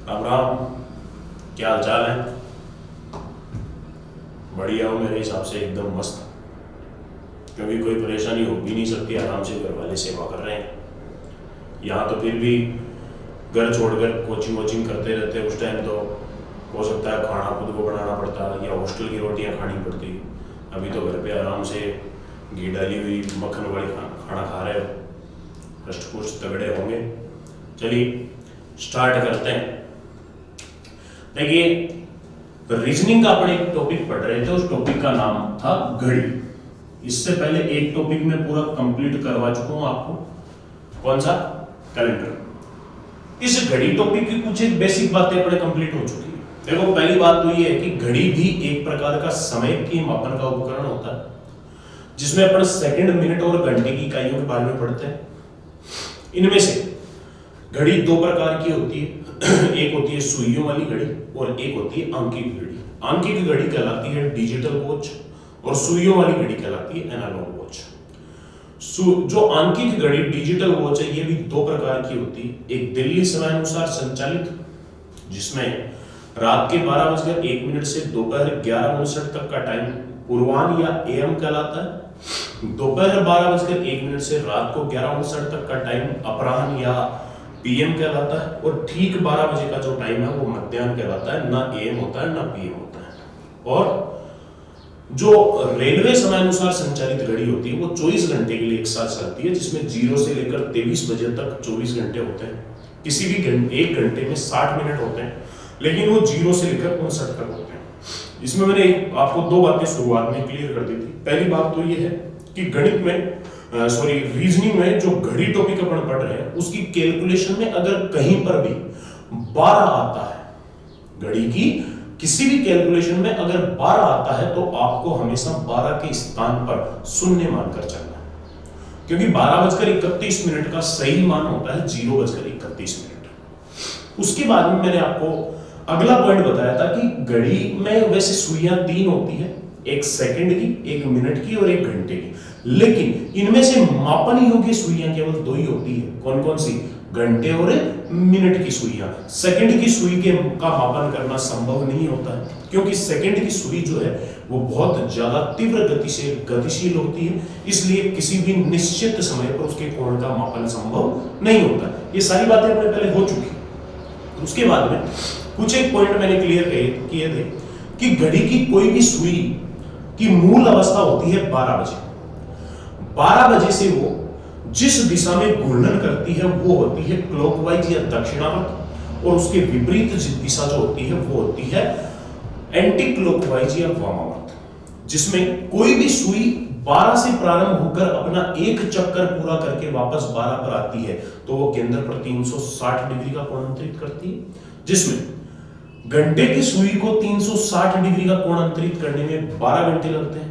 राम राम। क्या हाल चाल है? बढ़िया हो मेरे हिसाब से, एकदम मस्त। क्योंकि कोई परेशानी हो भी नहीं सकती, आराम से घर वाले सेवा कर रहे हैं। यहाँ तो फिर भी घर छोड़कर कोचिंग वोचिंग करते रहते हैं, उस टाइम तो हो सकता है खाना खुद को बनाना पड़ता या हॉस्टल की रोटियाँ खानी पड़ती। अभी तो घर पे आराम से घी डाली हुई मक्खन वाली खाना खा रहे हो, हष्ट पुष्ट तगड़े होंगे। चलिए स्टार्ट करते हैं। देखिए, रीजनिंग का अपन एक टॉपिक पढ़ रहे थे, उस टॉपिक का नाम था घड़ी। इससे पहले एक टॉपिक में पूरा कंप्लीट करवा चुका हूं आपको। कौन सा? कैलेंडर। इस घड़ी टॉपिक की कुछ एक बेसिक बातें अपने कंप्लीट हो चुकी है। देखो, पहली बात तो ये है कि घड़ी भी एक प्रकार का समय की मापन का उपकरण होता है, जिसमें अपन सेकंड, मिनट और घंटे की इकाइयों के बारे में पढ़ते हैं। इनमें से घड़ी दो प्रकार की होती है। एक होती है सुइयों वाली घड़ी और एक होती है आंकिक घड़ी। आंकिक घड़ी कहलाती है डिजिटल वॉच और सुइयों वाली घड़ी कहलाती है एनालॉग वॉच। जो आंकिक घड़ी डिजिटल वॉच है, ये भी दो प्रकार की होती है। एक दिल्ली समय अनुसार संचालित, जिसमें रात के 12:01 से दोपहर 11:59 तक का टाइम पूर्वाह्न या एएम कहलाता है। दोपहर 12:01 से रात को 11:59 तक का टाइम अपराह्न या पीएम कहलाता है। और ठीक 12 बजे का जो टाइम है वो मध्याह्न कहलाता है, ना एएम होता है ना पीएम होता है। और जो रेलवे समय अनुसार संचालित घड़ी होती है वो 24 घंटे के लिए एक साथ चलती है, जिसमें 0 से लेकर 23 बजे तक 24 घंटे होते हैं। किसी भी एक घंटे में 60 मिनट होते हैं, लेकिन वो 0 से लेकर 59 तक होते हैं। इसमें मैंने आपको दो बातें शुरुआत में क्लियर कर दी थी। पहली बात तो ये है कि गणित में रीजनिंग में जो घड़ी टॉपिक अपन पढ़ रहे हैं, उसकी कैलकुलेशन में अगर कहीं पर भी 12 आता है, घड़ी की किसी भी कैलकुलेशन में अगर 12 आता है, तो आपको हमेशा 12 के स्थान पर शून्य मानकर चलना है। क्योंकि 12:31 का सही मान होता है 0:31। उसके बाद में मैंने आपको अगला पॉइंट बताया था कि घड़ी में वैसे सुइयां 3 होती है, एक सेकंड की, एक मिनट की और एक घंटे की। लेकिन इनमें से मापन योग्य सुइयां केवल 2 ही होती है। कौन कौन सी? घंटे और मिनट की सुइयां। सेकंड की सुई का मापन करना संभव नहीं होता है, क्योंकि सेकंड की सुई जो है वो बहुत ज्यादा तीव्र गति से गतिशील होती है, इसलिए किसी भी निश्चित समय पर उसके कोण का मापन संभव नहीं होता। ये सारी बातें अपने पहले हो चुकी। उसके बाद में कुछ एक पॉइंट मैंने क्लियर किए थे कि घड़ी की कोई भी सुई की मूल अवस्था होती है 12 बजे। 12 बजे से वो जिस दिशा में घूर्णन करती है वो होती है क्लॉकवाइज या दक्षिणावर्त, और उसके विपरीत दिशा जो होती है वो होती है एंटी क्लॉकवाइज या वामावर्त। जिसमें कोई भी सुई 12 से प्रारंभ होकर अपना एक चक्कर पूरा करके वापस 12 पर आती है, तो वो केंद्र पर 360 डिग्री का कोण अंतरित करती है। जिसमें घंटे की सुई को 360 डिग्री का कोण अंतरित करने में 12 घंटे लगते हैं।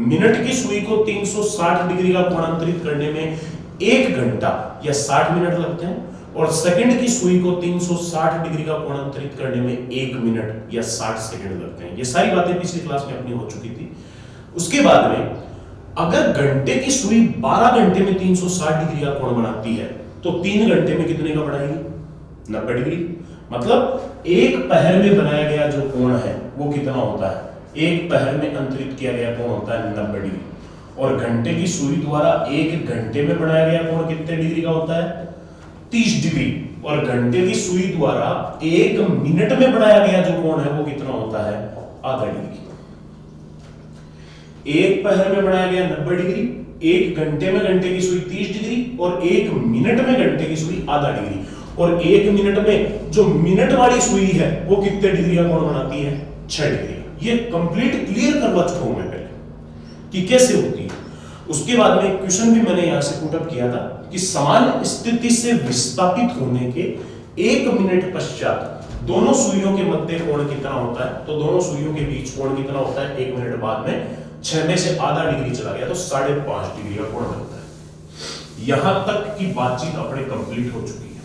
मिनट की सुई को 360 डिग्री का कोण अंतरित करने में 1 घंटा या 60 मिनट लगते हैं। और सेकंड की सुई को 360 डिग्री का कोण अंतरित करने में 1 मिनट या 60 सेकंड लगते हैं। ये सारी बातें पिछली क्लास में अपनी हो चुकी थी। उसके बाद में अगर घंटे की सुई 12 घंटे में 360 डिग्री का कोण बनाती है, तो 3 घंटे में कितने का बनाएगी? 90 डिग्री। मतलब एक पहर में बनाया गया जो कोण है वो कितना होता है? एक पहर में अंतरित किया गया कोण होता है 90 डिग्री। और घंटे की सुई द्वारा 1 घंटे में बनाया गया कोण कितने डिग्री का होता है? 30 डिग्री। और घंटे की सुई द्वारा 1 मिनट में बनाया गया जो कोण है वो कितना होता है? आधा डिग्री। एक पहर में बनाया गया 90 डिग्री, 1 घंटे में घंटे की सुई 30 डिग्री और 1 मिनट में घंटे की सुई आधा डिग्री। और 1 मिनट में जो मिनट वाली सुई है वो कितने डिग्री का कोण बनाती है? 6 डिग्री। ये कंप्लीट क्लियर करवा चुका हूं मैं पहले कि कैसे होती है। उसके बाद में क्वेश्चन भी मैंने यहां से पुटअप किया था कि समान स्थिति से विस्थापित होने के 1 मिनट पश्चात दोनों सुइयों के मध्य कोण कितना होता है? तो दोनों सुइयों के बीच कोण कितना होता है? 1 मिनट बाद में 6 में से आधा डिग्री चला गया तो 5.5 डिग्री का कोण बनता है। यहां तक की बातचीत अपने कंप्लीट हो चुकी है।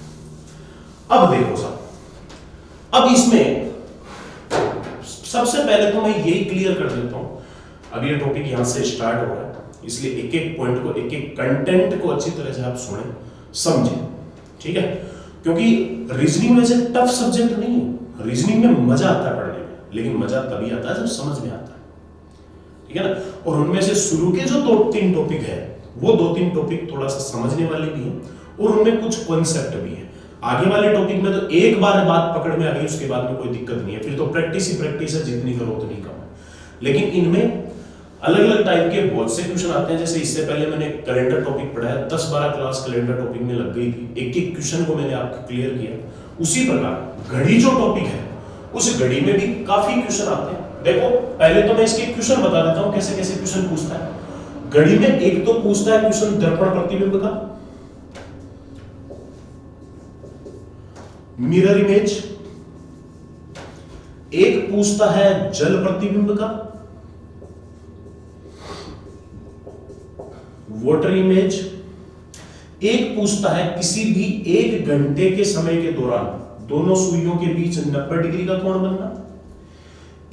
अब देखो साहब, अब इसमें सबसे पहले तो मैं यही क्लियर कर देता हूं, अब ये टॉपिक यहां से स्टार्ट हो रहा है, इसलिए एक एक पॉइंट को, एक एक कंटेंट को अच्छी तरह से आप सुने, समझें, ठीक है? क्योंकि रीजनिंग वैसे टफ सब्जेक्ट नहीं है, रीजनिंग में मजा आता है पढ़ने में, लेकिन मजा तभी आता है जब समझ में आता है, ठीक है ना। और उनमें से शुरू के जो 2-3 टॉपिक है वो 2-3 टॉपिक थोड़ा सा समझने वाले भी हैं और उनमें कुछ कॉन्सेप्ट भी है। आगे वाले टॉपिक में तो एक बार बात पकड़ में आ गई उसके बाद में कोई दिक्कत नहीं है, फिर तो प्रैक्टिस ही प्रैक्टिस है, जितनी करो उतनी कम है। लेकिन इनमें अलग अलग टाइप के बहुत से क्वेश्चन आते हैं। जैसे इससे पहले मैंने कैलेंडर टॉपिक पढ़ाया, 10-12 क्लास कैलेंडर टॉपिक में लग गई थी, एक एक क्वेश्चन को मैंने आपको क्लियर किया। उसी प्रकार घड़ी जो टॉपिक है उस घड़ी में भी काफी क्वेश्चन आते हैं। देखो पहले तो मैं इसके क्वेश्चन बता देता हूं कैसे कैसे क्वेश्चन पूछता है। घड़ी में एक तो पूछता है क्वेश्चन दर्पण प्रतिबिंब का, मिरर इमेज, एक पूछता है जल प्रतिबिंब का, वाटर इमेज, एक पूछता है किसी भी 1 घंटे के समय के दौरान दोनों सुइयों के बीच 90 डिग्री का कोण बनना,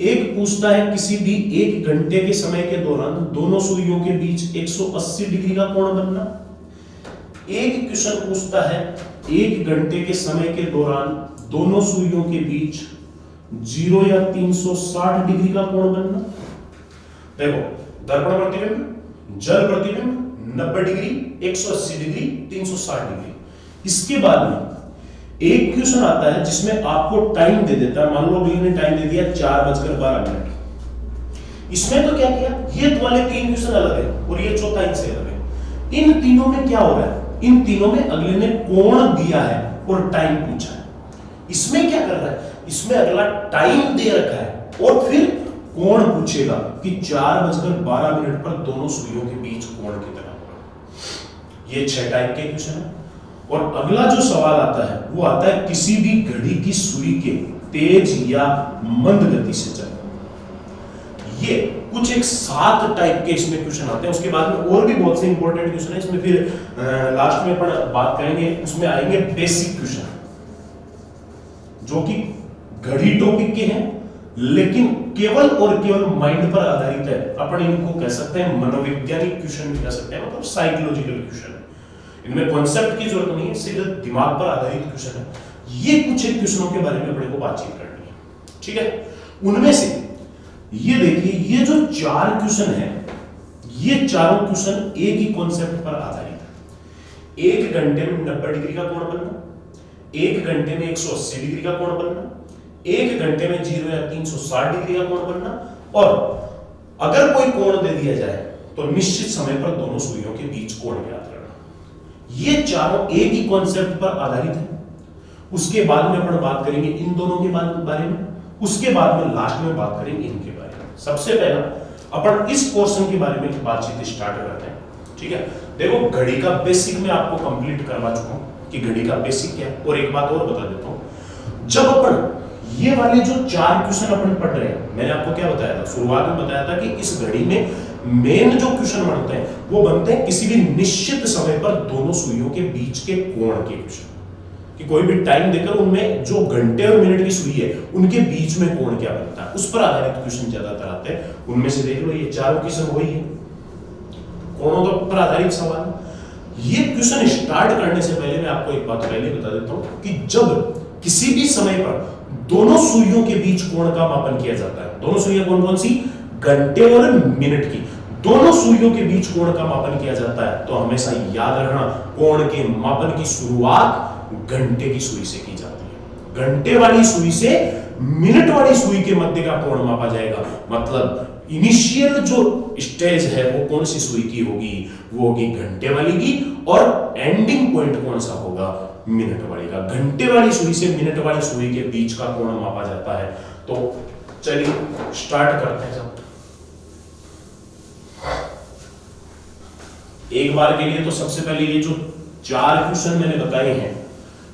एक पूछता है किसी भी 1 घंटे के समय के दौरान दोनों सुइयों के बीच 180 डिग्री का कोण बनना, एक क्वेश्चन पूछता है 1 घंटे के समय के दौरान दोनों सुइयों के बीच 0 या 360 डिग्री का कोण बनना। देखो दर्पण प्रतिबिंब, जल प्रतिबिंब 90 डिग्री, 180 डिग्री, 360 डिग्री। इसके बाद में एक क्वेश्चन आता है जिसमें आपको टाइम दे देता है, मान लो अगले ने टाइम दे दिया 4:12। इसमें तो क्या किया, ये वाले 3 क्वेश्चन अलग है और ये चौथा इनसे अलग है। इन तीनों में क्या हो रहा है, इन तीनों में अगले ने कोण दिया है और टाइम पूछा है। इसमें क्या कर रहा है, इसमें अगला टाइम दे रखा है और फिर कोण पूछेगा कि 4:12 पर दोनों सुइयों के बीच कोण कितना होगा। ये 6 टाइप के क्वेश्चन है। और अगला जो सवाल आता है वो आता है किसी भी घड़ी की सुई के तेज या मंद गति से चलना। ये कुछ एक 7 टाइप के इसमें क्वेश्चन आते हैं। उसके बाद में और भी बहुत से इंपॉर्टेंट क्वेश्चन है इसमें, फिर लास्ट में अपन बात करेंगे। उसमें आएंगे बेसिक क्वेश्चन जो कि घड़ी टॉपिक के हैं लेकिन केवल और केवल माइंड पर आधारित है। अपन इनको कह सकते हैं मनोवैज्ञानिक क्वेश्चन भी कह सकते हैं, मतलब साइकोलॉजिकल क्वेश्चन है। इनमें कॉन्सेप्ट की जरूरत नहीं है, सिर्फ दिमाग पर आधारित क्वेश्चन है। ये कुछ एक क्वेश्चनों के बारे में अपने को बातचीत करनी है, ठीक है। उनमें से ये देखिए, ये जो 4 क्वेश्चन है, ये चारों क्वेश्चन एक ही कॉन्सेप्ट पर आधारित है। 1 घंटे में 90 डिग्री का कोण बनना, 1 घंटे में 180 डिग्री का कोण बनना, 1 घंटे में 0 या 360 डिग्री का कोण बनना, और अगर कोई कोण दे दिया जाए तो निश्चित समय पर दोनों सुइयों के बीच कोण ज्ञात करना। ये चारों एक ही कॉन्सेप्ट पर आधारित है। उसके बाद में अपन बात करेंगे इन दोनों के बारे में, उसके बाद में लास्ट में बात करेंगे इनके बारे में। सबसे पहला अपन इस पोर्शन के बारे में बातचीत स्टार्ट करते हैं, ठीक है। देखो घड़ी का बेसिक में आपको कंप्लीट करवा चुका हूं कि घड़ी का बेसिक क्या है। और एक बात और बता देता हूं, जब अपन ये वाले जो 4 क्वेश्चन अपन पढ़ रहे हैं, मैंने आपको क्या बताया था, शुरुआत में बताया था कि इस घड़ी में मेन जो क्वेश्चन बनते हैं वो बनते हैं किसी भी निश्चित समय पर दोनों सुइयों के बीच के कोण के क्वेश्चन, कि कोई भी टाइम देकर उनमें जो घंटे और मिनट की सुई है उनके बीच में कोण क्या बनता है, उस पर आधारित क्वेश्चन ज्यादातर आते हैं। उनमें से देख लो ये चारों क्वेश्चन वही है, कोणों पर आधारित सवाल। ये क्वेश्चन स्टार्ट करने से पहले मैं आपको एक बात पहले बता देता हूं कि जब किसी भी समय पर दोनों सुइयों के बीच कोण का मापन किया जाता है, दोनों सुइयां कौन कौन सी, घंटे और मिनट की, दोनों सुइयों के बीच कोण का मापन किया जाता है, तो हमेशा याद रखना कोण के मापन की शुरुआत घंटे की सुई से की जाती है। घंटे वाली सुई से मिनट वाली सुई के मध्य का कोण मापा जाएगा। मतलब इनिशियल जो स्टेज है वो कौन सी सुई की होगी, वो होगी घंटे वाली की, और एंडिंग पॉइंट कौन सा होगा, मिनट वाली का। घंटे वाली सुई से मिनट वाली सुई के बीच का कोण मापा जाता है। तो चलिए स्टार्ट करते हैं। सब एक बार के लिए तो सबसे पहले ये जो 4 क्वेश्चन मैंने बताए हैं,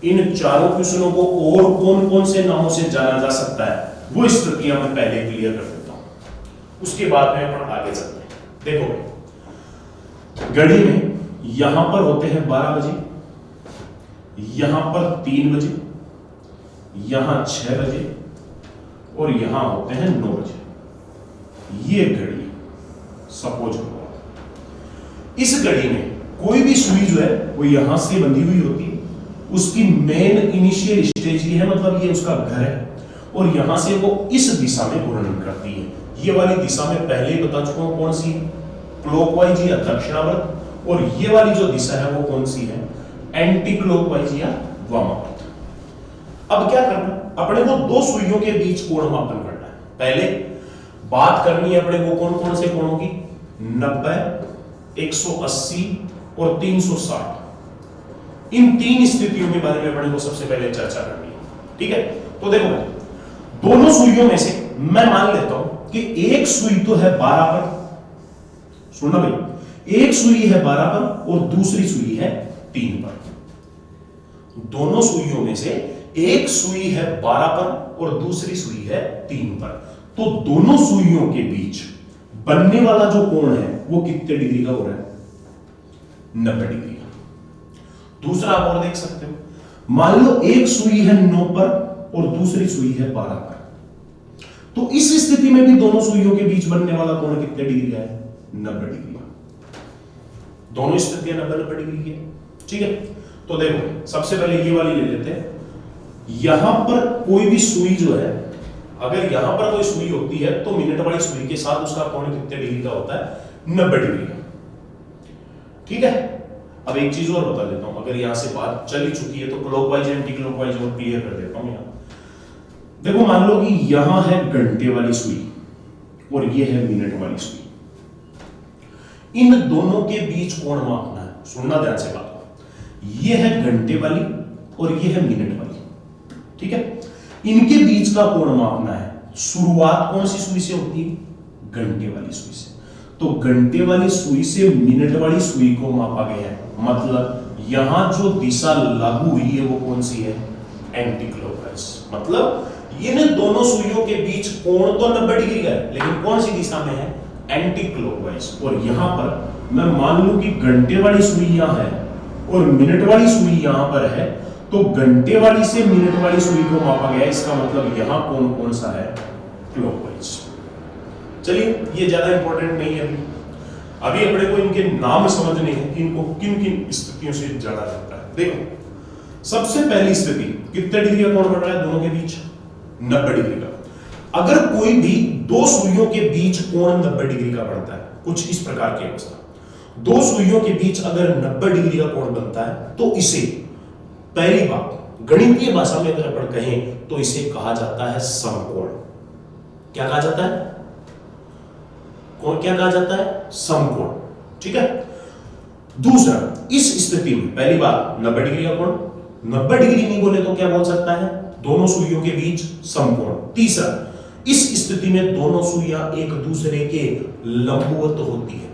इन चारों क्वेश्चनों को और कौन कौन से नामों से जाना जा सकता है वो स्थितियां मैं पहले क्लियर कर देता हूं, उसके बाद में अपन आगे चलते हैं। देखो घड़ी में यहां पर होते हैं 12 बजे, यहां पर 3 बजे, यहां 6 बजे और यहां होते हैं 9 बजे। ये घड़ी सपोज करो, इस घड़ी में कोई भी सुई जो है वो यहां से बंधी हुई होती है, उसकी मेन इनिशियल स्टेज ये है, मतलब ये उसका घर है, और यहां से वो इस दिशा में घूर्णन करती है। ये वाली दिशा में पहले ही बता चुका हूं कौन सी, क्लॉकवाइज या दक्षिणावर्त, और ये वाली जो दिशा है वो कौन सी है, एंटी क्लॉकवाइज या वामावर्त। अब क्या करना, अपने को दो सुइयों के बीच कोण मापन करना है। पहले बात करनी है अपने को कौन कौन से कोणों की, 90, 180 और 360। इन तीन स्थितियों के बारे में अपने को सबसे पहले चर्चा करनी है। ठीक है, तो देखो दोनों सुइयों में से मैं मान लेता हूं कि एक सुई तो है 12 पर, सुनना भाई, एक सुई है 12 पर और दूसरी सुई है 3 पर। दोनों सुइयों में से एक सुई है 12 पर और दूसरी सुई है 3 पर, तो दोनों सुइयों के बीच बनने वाला जो कोण है वो कितने डिग्री का हो रहा है, 90 डिग्री का। दूसरा आप और देख सकते हो, मान लो एक सुई है 9 पर और दूसरी सुई है 12 पर, तो इस स्थिति में भी दोनों सुइयों के बीच बनने वाला कोण कितने डिग्री का है, 90 डिग्री का। दोनों स्थितियां 90 डिग्री की है। ठीक है, तो देखो सबसे पहले ये वाली ले लेते हैं। यहां पर कोई भी सुई जो है, अगर यहां पर कोई सुई होती है तो मिनट वाली सुई के साथ उसका कोण कितने डिग्री का होता है, 90 डिग्री का। ठीक है, अब एक चीज और बता देता हूं, अगर यहां से बात चली चुकी है तो क्लॉकवाइज एंटी क्लॉकवाइज और क्लियर कर देता हूं। यहां देखो, मान लो कि यहां है घंटे वाली सुई और ये है मिनट वाली सुई, इन दोनों के बीच कोण मापना है। सुनना ध्यान से बात, ये है घंटे वाली और ये है मिनट वाली। ठीक है, इनके बीच का कोण मापना है। शुरुआत कौन सी सुई से होती है, घंटे वाली सुई से, तो घंटे वाली सुई से मिनट वाली सुई को मापा गया है, मतलब यहां जो दिशा लागू हुई है वो कौन सी है, एंटी क्लॉकवाइज। मतलब ये दोनों सुइयों के बीच कोण तो 90 डिग्री का है, लेकिन कौन सी दिशा में है, एंटी क्लॉकवाइज। और यहां पर मैं मान लूं कि घंटे वाली सुई यहां है और मिनट वाली सुई यहां पर है, तो घंटे वाली से मिनट वाली सुई को मापा गया, इसका मतलब यहां कोण कौन सा है, क्लॉकवाइज। चलिए, ये ज्यादा इंपॉर्टेंट नहीं है अभी अपने को इनके नाम समझने हैं, इनको किन किन स्थितियों से जाना जाता है। देखो, सबसे पहली स्थिति, कितने डिग्री का कोण बन रहा है दोनों के बीच, 90 डिग्री का। अगर कोई भी दो सुइयों के बीच कोण 90 डिग्री का बनता है, कुछ इस प्रकार की अवस्था, दो सुइयों के बीच अगर 90 डिग्री का कोण बनता है तो इसे, पहली बात गणितीय भाषा में अगर अपन कहें तो इसे कहा जाता है समकोण। क्या कहा जाता है, कोण क्या कहा जाता है, समकोण। ठीक है, दूसरा, इस स्थिति में पहली बात 90 डिग्री का कोण, 90 डिग्री नहीं बोले तो क्या बोल सकता है, दोनों सुइयों के बीच समकोण। तीसरा, इस स्थिति में दोनों सुइयां एक दूसरे के लंबवत होती है।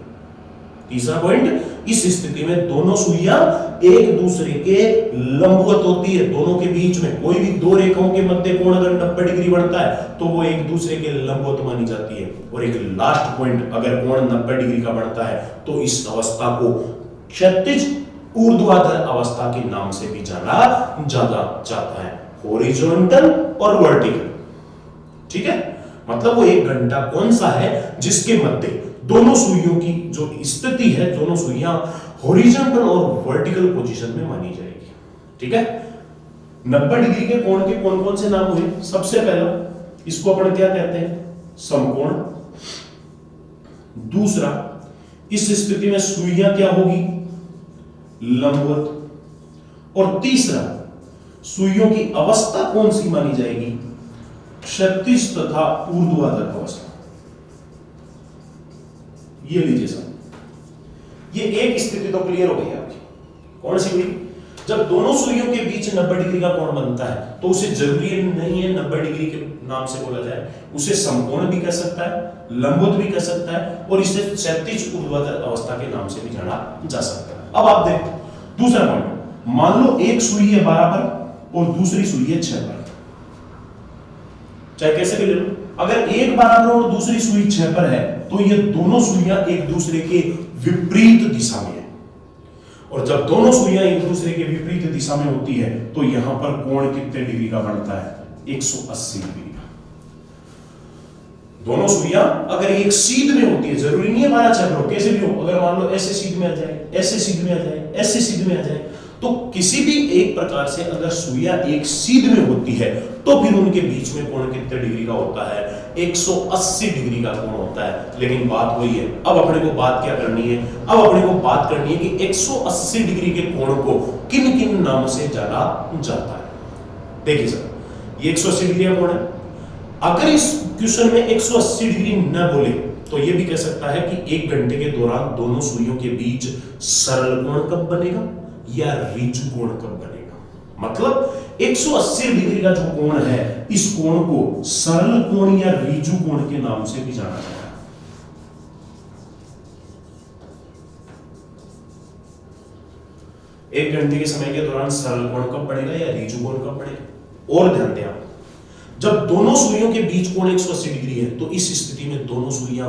तीसरा पॉइंट, इस स्थिति में दोनों सुइयां एक दूसरे के लंबवत होती है, दोनों के बीच में कोई भी दो रेखाओं के मध्य कोण अगर 90 डिग्री बनता है तो वो एक दूसरे के लंबवत मानी जाती है। और एक लास्ट पॉइंट, अगर कोण 90 डिग्री का बनता है तो इस अवस्था को क्षैतिज ऊर्ध्वाधर अवस्था के नाम से भी जाना जाता है, हॉरिजॉन्टल और वर्टिकल। ठीक है, मतलब वो एक घंटा कौन सा है जिसके मध्य दोनों सुइयों की जो स्थिति है, दोनों सुइयां हॉरिजॉन्टल और वर्टिकल पोजीशन में मानी जाएगी। ठीक है, 90 डिग्री के कोण के कौन कौन से नाम हुए, सबसे पहला इसको अपन क्या कहते हैं, समकोण। दूसरा, इस स्थिति में सुइयां क्या होगी, लंबवत। और तीसरा, सुइयों की अवस्था कौन सी मानी जाएगी, क्षैतिज तथा ऊर्ध्वाधर अवस्था। ये लीजिए सर, ये एक स्थिति तो क्लियर हो गई आपकी, कौन सी हुई, जब दोनों सुइयों के बीच 90 डिग्री का कोण बनता है तो उसे जरूरी नहीं है 90 डिग्री के नाम से बोला जाए, उसे समकोण भी कह सकता है, लंबवत भी कह सकता है, और इसे क्षैतिज ऊर्ध्वाधर अवस्था के नाम से भी जाना जा सकता है। अब आप देखो दूसरा पॉइंट, मान लो एक सुई है 12 पर और दूसरी सुई है 6 पर, चाहे कैसे भी ले लो, अगर एक 12 पर और दूसरी सुई 6 पर है तो ये दोनों सुइयां एक दूसरे के विपरीत दिशा में है, और जब दोनों सुइयां एक दूसरे के विपरीत दिशा में होती है तो यहां पर कोण कितने डिग्री का बनता है, 180 डिग्री का। दोनों सुइयां अगर एक सीध में होती है, जरूरी नहीं है 12 6 पर, कैसे भी हो, अगर मान लो ऐसे सीध में आ जाए, ऐसे सीध में आ जाए, ऐसे सीध में आ जाए, तो किसी भी एक प्रकार से अगर सुइयां एक सीध में होती है तो फिर उनके बीच में कोण कितने डिग्री का होता है? 180 डिग्री का कोण होता है। लेकिन बात वही है, अब अपने को बात क्या करनी है? अब अपने को बात करनी है कि 180 डिग्री के कोण को किन किन नाम से जाना जाता है। देखिए सर, ये 180 डिग्री का कोण है। अगर इस क्वेश्चन में 180 डिग्री न बोले तो ये भी कह सकता है कि 1 घंटे के दौरान दोनों सुइयों के बीच सरल कोण कब बनेगा या ऋजु कोण कब बनेगा। मतलब 180 डिग्री का जो कोण है, इस कोण को सरल कोण या ऋजु कोण के नाम से भी जाना जाता है। एक घंटे के समय के दौरान सरल कोण कब बनेगा या ऋजु कोण कब बनेगा। और ध्यान दें आप, जब दोनों सुइयों के बीच कोण 180 डिग्री है तो इस स्थिति में दोनों सुइयां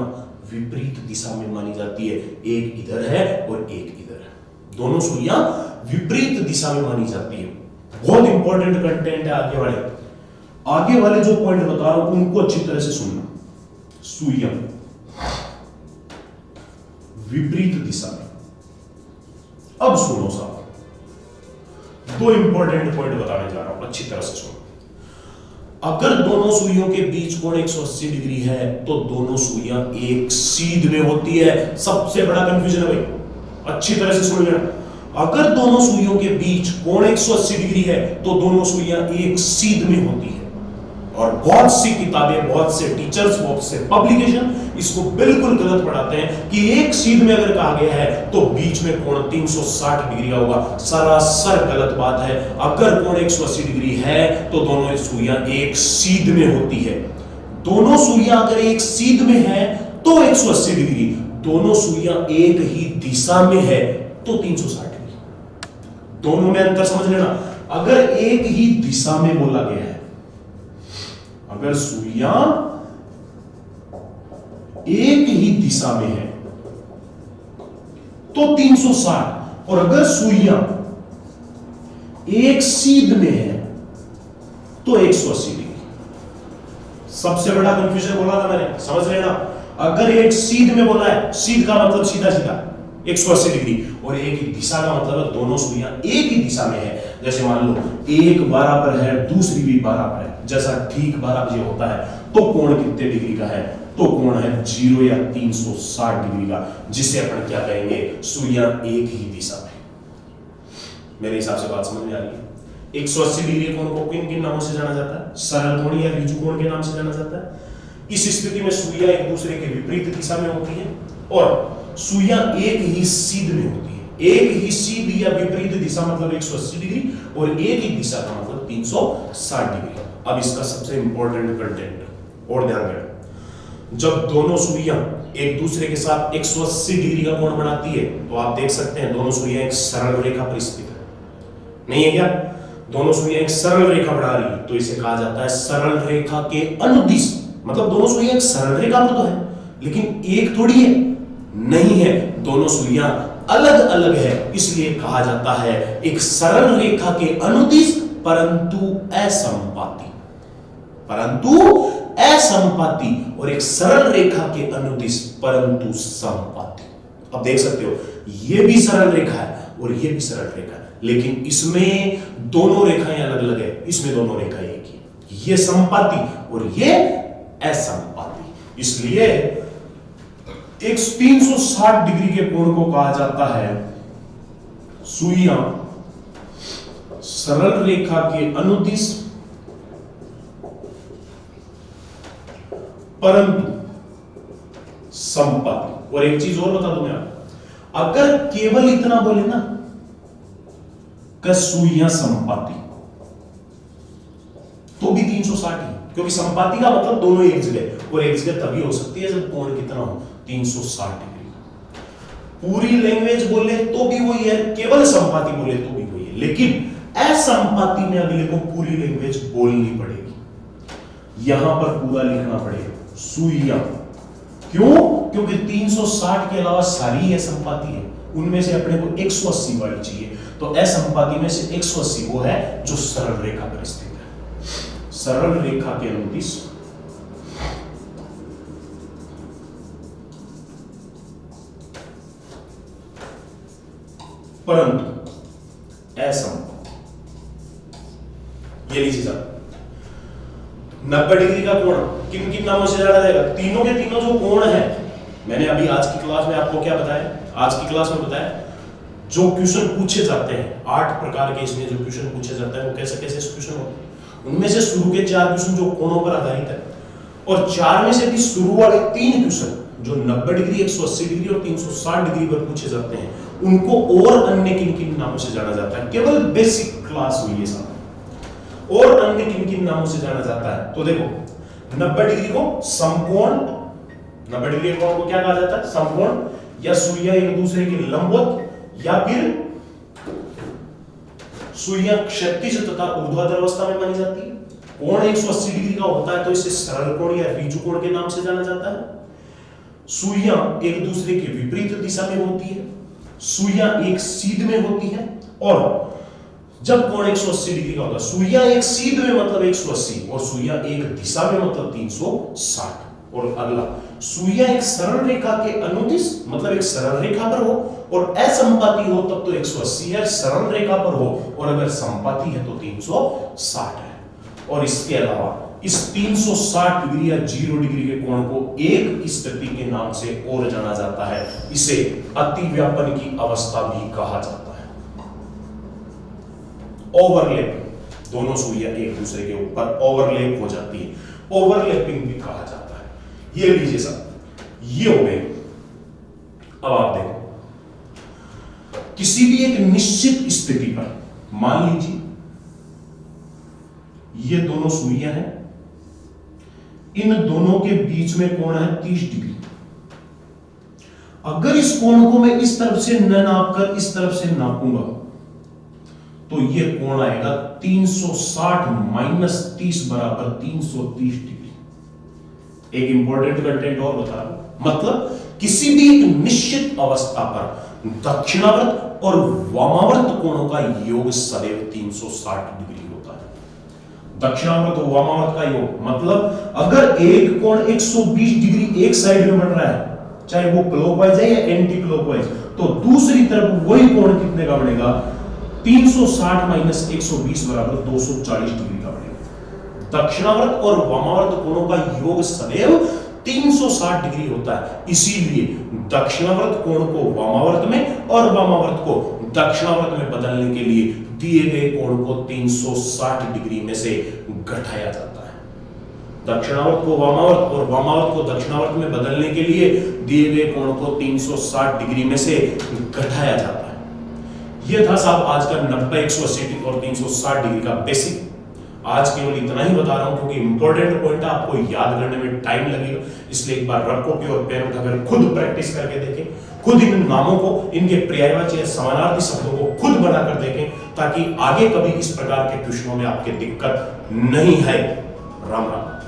विपरीत दिशा में मानी जाती है। एक इधर है और एक इधर है। दोनों सुइयां विपरीत दिशा में मानी जाती है। बहुत इंपॉर्टेंट कंटेंट है आगे वाले जो पॉइंट बता रहा हूं उनको अच्छी तरह से सुनना। सुइयां विपरीत दिशा में। अब सुनो साहब, 2 इंपॉर्टेंट पॉइंट बताने जा रहा हूं, अच्छी तरह से सुनो। अगर दोनों सुइयों के बीच कोण 180 डिग्री है तो दोनों सुइयां एक सीध में होती है। सबसे बड़ा कंफ्यूजन है भाई, अच्छी तरह से सुन लेना। अगर दोनों सुइयों के बीच कोण 180 डिग्री है तो दोनों सुइयां एक सीध में होती है। और बहुत सी किताबें, बहुत से टीचर्स, बहुत से पब्लिकेशन इसको बिल्कुल गलत पढ़ाते हैं कि एक सीध में अगर कहा गया है तो बीच में कोण 360 डिग्री का होगा। सरासर गलत बात है। अगर कोण 180 डिग्री है तो दोनों सुइयां एक सीध में होती है। दोनों सुइयां अगर एक सीध में है तो 180 डिग्री, दोनों सुइयां एक ही दिशा में है तो 360 डिग्री। दोनों में अंतर समझ लेना। अगर एक ही दिशा में बोला गया है, अगर सुइयां एक ही दिशा में है तो 360, और अगर सुइयां एक सीध में है तो 180 डिग्री। सबसे बड़ा कंफ्यूजन बोला था मैंने, समझ लेना। अगर एक सीध में बोला है, सीध का मतलब सीधा सीधा 180 डिग्री, और एक ही दिशा का मतलब दोनों सुइयां एक ही दिशा में है। जैसे मान लो एक 12 पर है, दूसरी भी 12 पर है, जैसा ठीक 12 बजे होता है तो कोण कितने डिग्री का है? तो कोण है 0 या 360 डिग्री का, जिसे अपन क्या कहेंगे? सुइयां एक ही दिशा में। मेरे हिसाब से बात समझ में आ रही है। 180 डिग्री कोण को किन किन नामों से जाना जाता है? सरल कोण या ऋजु कोण के नाम से जाना जाता है। इस स्थिति में सुइयां एक दूसरे के विपरीत दिशा में होती है और सुइयां एक ही सीध में होती है। एक ही सीध या विपरीत दिशा मतलब 180 डिग्री, और एक ही दिशा का मतलब 360 डिग्री। अब इसका सबसे इंपॉर्टेंट कंटेंट और ध्यान देना, जब दोनों सुइयां एक दूसरे के साथ 180 डिग्री का कोण बनाती है तो आप देख सकते हैं दोनों सुइयां एक सरल रेखा पर स्थित है, नहीं है क्या? दोनों सुइयां एक सरल रेखा बना रही है तो इसे कहा जाता है सरल रेखा के अनुदिश। मतलब दोनों सुइयां एक सरल रेखा पर तो है, लेकिन एक थोड़ी है, नहीं है, दोनों सुइयां अलग अलग है, इसलिए कहा जाता है एक सरल रेखा के अनुदिश परंतु असंपाती। परंतु असंपाती, और एक सरल रेखा के अनुदिश परंतु संपाती। अब देख सकते हो ये भी सरल रेखा है और ये भी सरल रेखा है, लेकिन इसमें दोनों रेखाएं अलग अलग है, इसमें दोनों रेखाएं एक ही। ये संपाती और ये असंपाती, इसलिए एक 360 डिग्री के कोण को कहा जाता है सुइयां सरल रेखा के अनुदिश परंतु संपाती। और एक चीज और बता दूं मैं आपको, अगर केवल इतना बोले ना कि सुइयां संपाती तो भी 360 ही, क्योंकि संपाती का मतलब दोनों एक जगह, और एक जगह तभी हो सकती है जब कोण कितना हो 360 डिग्री। पूरी लैंग्वेज बोले तो भी वही है, केवल संपाती बोले तो भी वही है, लेकिन असंपाती में अगले को पूरी लैंग्वेज बोलनी पड़ेगी, यहां पर पूरा लिखना पड़ेगा सुइयां। क्यों? क्योंकि 360 के अलावा सारी असंपाती है, उनमें से अपने को 180 वाली चाहिए, तो असंपाती में से 180 वो है जो सरल रेखा पर स्थित है। सरल रेखा के अनुदिश परंतु 90 डिग्री का कोण किन किन नामों से जाना जाएगा? तीनों के तीनों जो कोण है, मैंने अभी आज की क्लास में आपको क्या बताया? आज की क्लास में बताया जो क्वेश्चन पूछे जाते हैं, 8 प्रकार के इसमें जो क्वेश्चन पूछे जाते हैं वो कैसे कैसे क्वेश्चन होते हैं। उनमें से शुरू के 4 क्वेश्चन जो कोणों पर आधारित है, और 4 में से भी शुरू वाले 3 क्वेश्चन जो 90 डिग्री, 180 डिग्री और 360 डिग्री पर पूछे जाते हैं, उनको और अन्य किन किन नामों से जाना जाता है? केवल बेसिक क्लास हुई है साहब। और अन्य किन किन नामों से जाना जाता है? तो देखो, 90 डिग्री को समकोण, 90 डिग्री के कोण को क्या कहा जाता है? समकोण, या सुइयां एक दूसरे के लंबवत, या फिर सुइयां क्षैतिज तथा ऊर्ध्वाधर अवस्था में मानी जाती है। कोण 180 डिग्री का होता है तो इसे सरल कोण या ऋजु कोण के नाम से जाना जाता है। सुइयां एक दूसरे के विपरीत दिशा में होती है, सुइयां एक सीध में होती है, और जब कोण 180 डिग्री का होता है, सुइयां एक सीध में मतलब 180 और सुइयां एक दिशा में मतलब 360। और अगला, सुइयां एक सरल रेखा के अनुदिश मतलब एक सरल रेखा पर हो और असमपाती हो तब तो 180 है, सरल रेखा पर हो और अगर समपाती है तो 360 है। और इसके अलावा इस 360 डिग्री या 0 डिग्री के कोण को एक स्थिति के नाम से और जाना जाता है, इसे अतिव्यापन की अवस्था भी कहा जाता है। ओवरलैप, दोनों सुइयां एक दूसरे के ऊपर ओवरलैप हो जाती है, ओवरलैपिंग भी कहा जाता है। ये लीजिए साहब, ये हो गए। अब आप देखो, किसी भी एक निश्चित स्थिति पर मान लीजिए ये दोनों सुइयां हैं, इन दोनों के बीच में कोण है 30 डिग्री। अगर इस कोण को मैं इस तरफ से न नापकर इस तरफ से नापूंगा तो ये कोण आएगा 360 माइनस 30 बराबर 330 डिग्री। एक इंपॉर्टेंट कंटेंट और बता रहा हूं, मतलब किसी भी एक निश्चित अवस्था पर दक्षिणावर्त और वामावर्त कोणों का योग सदैव 360 डिग्री होता है। दक्षिणावर्त और वामावर्त का योग मतलब अगर एक कोण 120 डिग्री एक साइड में बन रहा है, चाहे वो क्लॉकवाइज है या एंटी क्लॉकवाइज, तो दूसरी तरफ वही कोण कितने का बनेगा? 360 माइनस 120 बराबर 240 डिग्री का बनेगा। दक्षिणावर्त और वामावर्त कोणों का योग सदैव 360 डिग्री होता है, इसीलिए दक्षिणावर्त कोण को वामावर्त में और वामावर्त को दक्षिणावर्त में बदलने के लिए दिए गए कोण को 360 डिग्री में से घटाया जाता है। दक्षिणावर्त को वामावर्त और वामावर्त को दक्षिणावर्त में बदलने के लिए दिए गए कोण को 360 डिग्री में से घटाया जाता है। यह था साहब आज का 90, 180 और 360 डिग्री का बेसिक। आज केवल इतना ही बता रहा हूं क्योंकि इंपॉर्टेंट पॉइंट है, आपको याद करने में टाइम लगेगा, इसलिए एक बार रफ कॉपी और पेन उठाकर खुद प्रैक्टिस करके देखें, खुद इन नामों को, इनके पर्यायवाची या समानार्थी शब्दों को खुद बनाकर देखें, ताकि आगे कभी इस प्रकार के क्वेश्चनों में आपके दिक्कत नहीं है। राम राम।